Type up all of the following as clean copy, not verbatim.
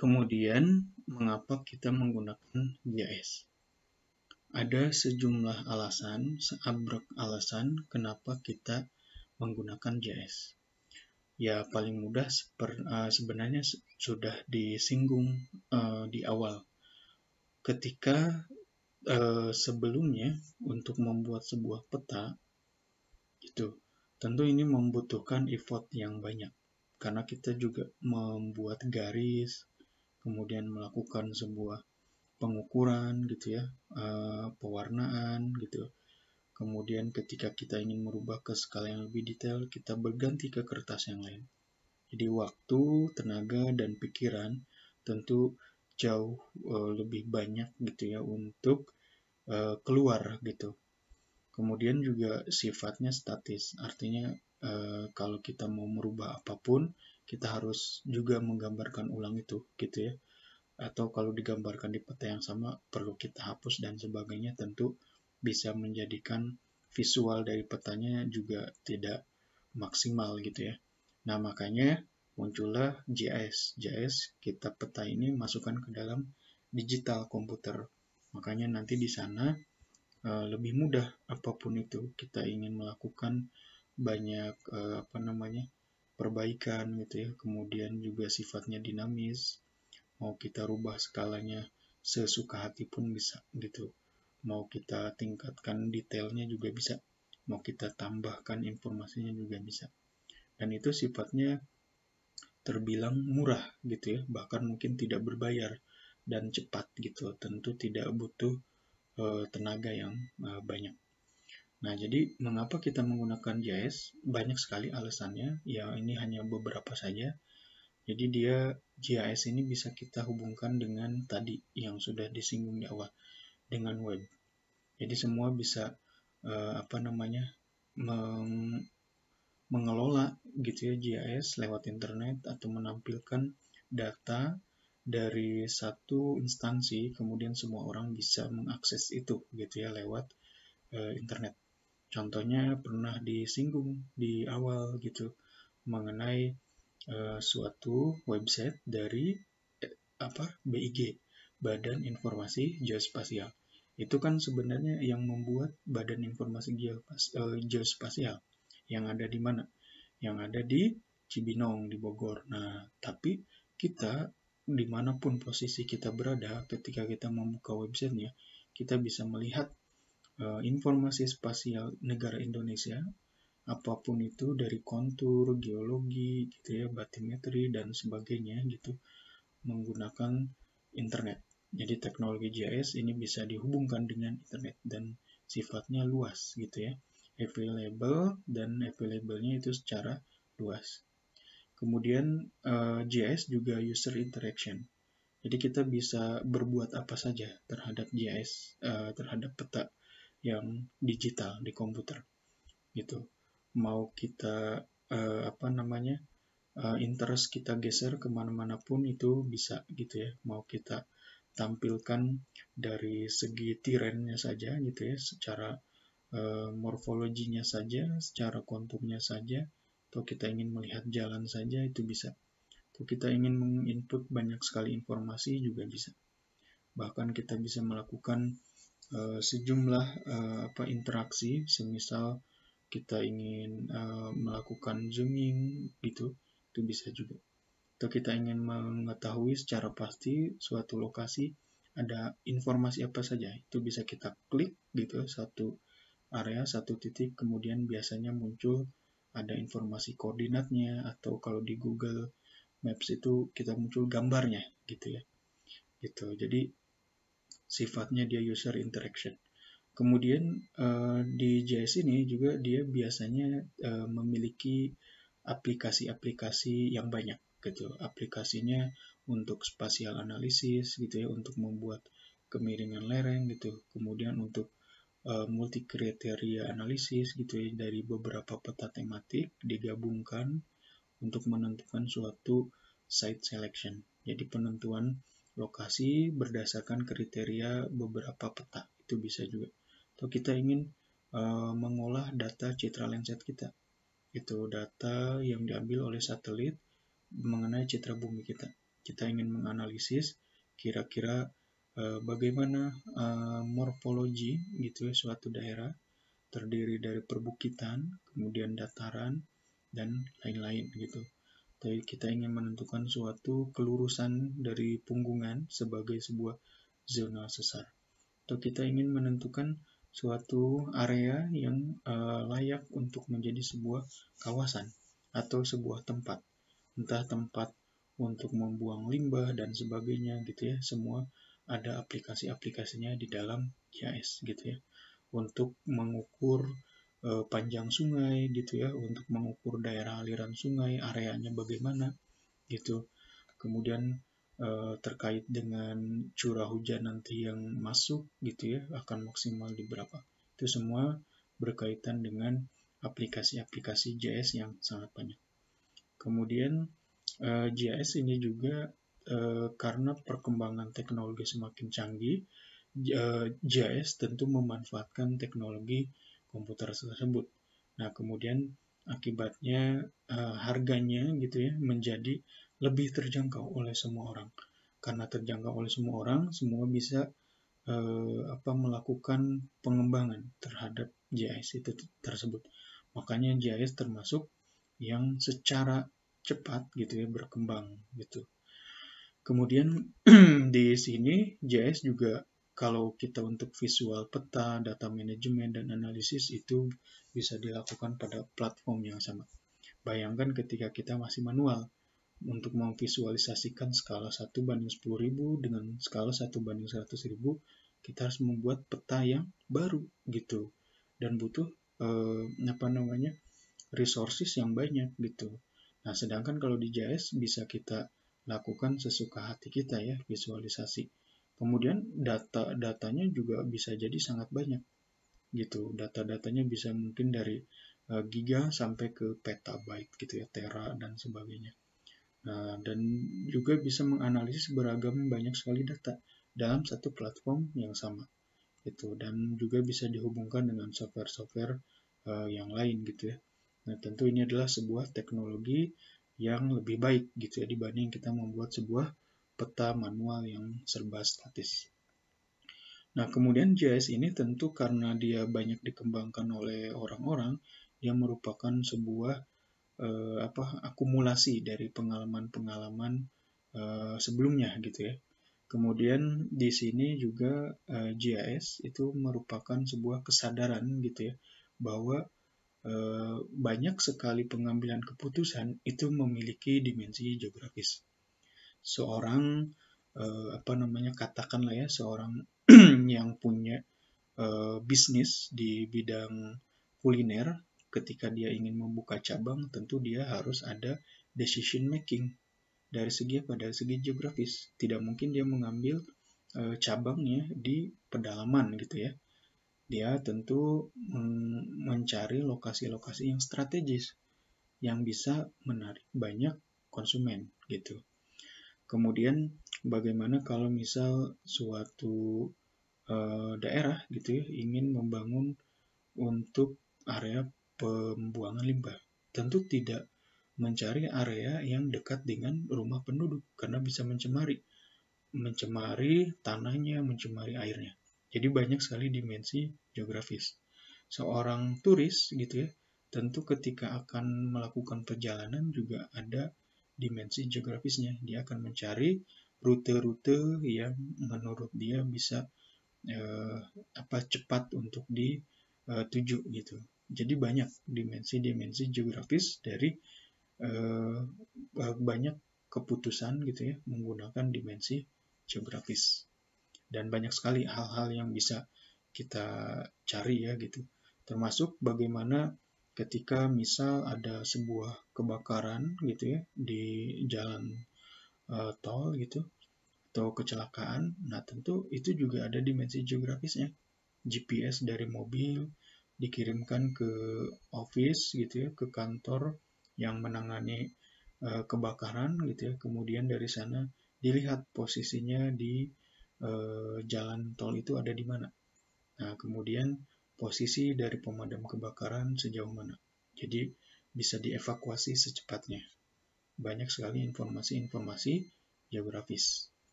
Kemudian, mengapa kita menggunakan GIS? Ada sejumlah alasan, seabrek alasan kenapa kita menggunakan GIS. Ya, paling mudah sebenarnya sudah disinggung di awal. Ketika sebelumnya untuk membuat sebuah peta, itu tentu ini membutuhkan effort yang banyak. Karena kita juga membuat garis, kemudian melakukan sebuah pengukuran gitu ya, pewarnaan gitu. Kemudian ketika kita ingin merubah ke skala yang lebih detail, kita berganti ke kertas yang lain. Jadi waktu, tenaga, dan pikiran tentu jauh lebih banyak gitu ya untuk keluar gitu. Kemudian juga sifatnya statis, artinya kalau kita mau merubah apapun, kita harus juga menggambarkan ulang itu gitu ya. Atau kalau digambarkan di peta yang sama perlu kita hapus dan sebagainya, tentu bisa menjadikan visual dari petanya juga tidak maksimal gitu ya. Nah, makanya muncullah GIS. GIS kita peta ini masukkan ke dalam digital komputer. Makanya nanti di sana lebih mudah apapun itu kita ingin melakukan banyak perbaikan gitu ya. Kemudian juga sifatnya dinamis. Mau kita rubah skalanya sesuka hati pun bisa gitu. Mau kita tingkatkan detailnya juga bisa. Mau kita tambahkan informasinya juga bisa. Dan itu sifatnya terbilang murah gitu ya. Bahkan mungkin tidak berbayar dan cepat gitu. Tentu tidak butuh tenaga yang banyak. Nah, jadi mengapa kita menggunakan GIS? Banyak sekali alasannya. Ya, ini hanya beberapa saja. Jadi GIS ini bisa kita hubungkan dengan tadi yang sudah disinggung di awal, dengan web. Jadi semua bisa mengelola gitu ya GIS lewat internet atau menampilkan data dari satu instansi, kemudian semua orang bisa mengakses itu gitu ya lewat internet. Contohnya pernah disinggung di awal gitu mengenai suatu website dari BIG, Badan Informasi Geospasial. Itu kan sebenarnya yang membuat Badan Informasi Geospasial yang ada di mana? Yang ada di Cibinong di Bogor. Nah, tapi kita dimanapun posisi kita berada ketika kita membuka websitenya, kita bisa melihat informasi spasial negara Indonesia, apapun itu dari kontur, geologi, gitu ya, batimetri dan sebagainya gitu, menggunakan internet. Jadi teknologi GIS ini bisa dihubungkan dengan internet dan sifatnya luas gitu ya, available-nya itu secara luas. Kemudian GIS juga user interaction. Jadi kita bisa berbuat apa saja terhadap GIS, terhadap peta yang digital di komputer gitu. Mau kita interest kita geser kemana-mana pun itu bisa gitu ya. Mau kita tampilkan dari segi tirennya saja gitu ya, secara morfologinya saja, secara konturnya saja, atau kita ingin melihat jalan saja itu bisa. Atau kita ingin menginput banyak sekali informasi juga bisa. Bahkan kita bisa melakukan sejumlah interaksi, semisal kita ingin melakukan zooming gitu, itu bisa juga. Atau kita ingin mengetahui secara pasti suatu lokasi ada informasi apa saja, itu bisa kita klik gitu, satu area, satu titik, kemudian biasanya muncul ada informasi koordinatnya, atau kalau di Google Maps itu kita muncul gambarnya gitu ya. Gitu. Jadi sifatnya dia user interaction. Kemudian di GIS ini juga dia biasanya memiliki aplikasi-aplikasi yang banyak gitu. Aplikasinya untuk spatial analisis gitu ya, untuk membuat kemiringan lereng gitu. Kemudian untuk multi kriteria analisis gitu ya, dari beberapa peta tematik digabungkan untuk menentukan suatu site selection. Jadi penentuan lokasi berdasarkan kriteria beberapa peta itu bisa juga. Atau kita ingin mengolah data citra landscape kita. Itu data yang diambil oleh satelit mengenai citra bumi kita. kita ingin menganalisis kira-kira bagaimana morfologi gitu ya suatu daerah terdiri dari perbukitan, kemudian dataran, dan lain-lain gitu. Jadi kita ingin menentukan suatu kelurusan dari punggungan sebagai sebuah zona sesar. Atau kita ingin menentukan suatu area yang layak untuk menjadi sebuah kawasan atau sebuah tempat. Entah tempat untuk membuang limbah dan sebagainya gitu ya. Semua ada aplikasi-aplikasinya di dalam GIS gitu ya. Untuk mengukur panjang sungai gitu ya, untuk mengukur daerah aliran sungai, areanya bagaimana gitu. Kemudian terkait dengan curah hujan nanti yang masuk gitu ya, akan maksimal di berapa. Itu semua berkaitan dengan aplikasi-aplikasi GIS yang sangat banyak. Kemudian GIS ini juga karena perkembangan teknologi semakin canggih, GIS tentu memanfaatkan teknologi komputer tersebut. Nah, kemudian akibatnya harganya gitu ya menjadi lebih terjangkau oleh semua orang. Karena terjangkau oleh semua orang, semua bisa melakukan pengembangan terhadap GIS itu tersebut. Makanya GIS termasuk yang secara cepat gitu ya berkembang gitu. Kemudian di sini GIS juga kalau kita untuk visual peta, data manajemen dan analisis itu bisa dilakukan pada platform yang sama. Bayangkan ketika kita masih manual untuk memvisualisasikan skala 1:10.000 dengan skala 1:100.000, kita harus membuat peta yang baru gitu dan butuh resources yang banyak gitu. Nah, sedangkan kalau di GIS bisa kita lakukan sesuka hati kita ya, visualisasi. Kemudian datanya juga bisa jadi sangat banyak gitu. Data-datanya bisa mungkin dari giga sampai ke petabyte gitu ya, tera dan sebagainya. Nah, dan juga bisa menganalisis beragam banyak sekali data dalam satu platform yang sama gitu, dan juga bisa dihubungkan dengan software-software yang lain gitu ya. Nah, tentu ini adalah sebuah teknologi yang lebih baik gitu ya dibanding kita membuat sebuah peta manual yang serba statis. Nah, kemudian GIS ini tentu karena dia banyak dikembangkan oleh orang-orang yang merupakan sebuah akumulasi dari pengalaman-pengalaman sebelumnya gitu ya. Kemudian di sini juga GIS itu merupakan sebuah kesadaran gitu ya bahwa banyak sekali pengambilan keputusan itu memiliki dimensi geografis. Seorang katakanlah ya seorang yang punya bisnis di bidang kuliner, ketika dia ingin membuka cabang, tentu dia harus ada decision making dari segi geografis. Tidak mungkin dia mengambil cabangnya di pedalaman gitu ya. Dia tentu mencari lokasi-lokasi yang strategis yang bisa menarik banyak konsumen gitu. Kemudian bagaimana kalau misal suatu daerah gitu ya ingin membangun untuk area pembuangan limbah. Tentu tidak mencari area yang dekat dengan rumah penduduk karena bisa mencemari tanahnya, mencemari airnya. Jadi banyak sekali dimensi geografis. Seorang turis gitu ya, tentu ketika akan melakukan perjalanan juga ada dimensi geografisnya. Dia akan mencari rute-rute yang menurut dia bisa cepat untuk dituju gitu. Jadi banyak dimensi-dimensi geografis dari banyak keputusan gitu ya menggunakan dimensi geografis. Dan banyak sekali hal-hal yang bisa kita cari ya gitu. Termasuk bagaimana ketika misal ada sebuah kebakaran gitu ya di jalan tol gitu atau kecelakaan, nah tentu itu juga ada dimensi geografisnya. GPS dari mobil dikirimkan ke office gitu ya, ke kantor yang menangani kebakaran gitu ya. Kemudian dari sana dilihat posisinya di jalan tol itu ada di mana. Nah, kemudian posisi dari pemadam kebakaran sejauh mana. Jadi bisa dievakuasi secepatnya. Banyak sekali informasi-informasi geografis.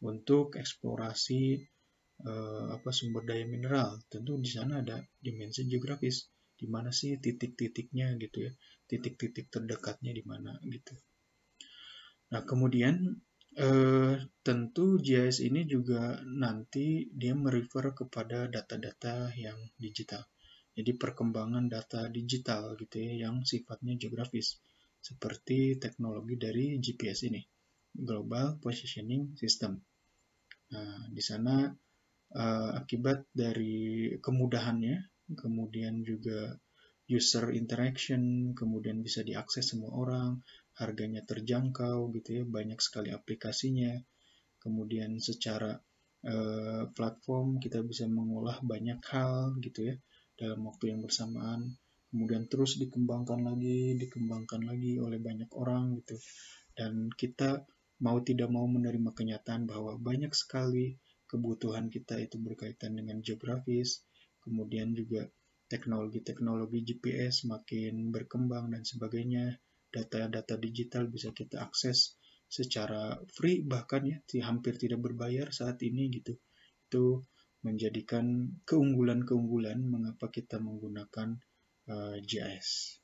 Untuk eksplorasi sumber daya mineral, tentu di sana ada dimensi geografis, di mana sih titik-titiknya gitu ya, titik-titik terdekatnya di mana gitu. Nah, kemudian tentu GIS ini juga nanti dia merefer kepada data-data yang digital. Jadi perkembangan data digital gitu ya yang sifatnya geografis. Seperti teknologi dari GPS ini, Global Positioning System. Nah, di sana akibat dari kemudahannya, kemudian juga user interaction, kemudian bisa diakses semua orang, harganya terjangkau gitu ya, banyak sekali aplikasinya. Kemudian secara platform kita bisa mengolah banyak hal gitu ya dalam waktu yang bersamaan. Kemudian terus dikembangkan lagi oleh banyak orang gitu. Dan kita mau tidak mau menerima kenyataan bahwa banyak sekali kebutuhan kita itu berkaitan dengan geografis, kemudian juga teknologi-teknologi GPS makin berkembang dan sebagainya, data-data digital bisa kita akses secara free bahkan ya hampir tidak berbayar saat ini gitu. Itu menjadikan keunggulan-keunggulan mengapa kita menggunakan GIS.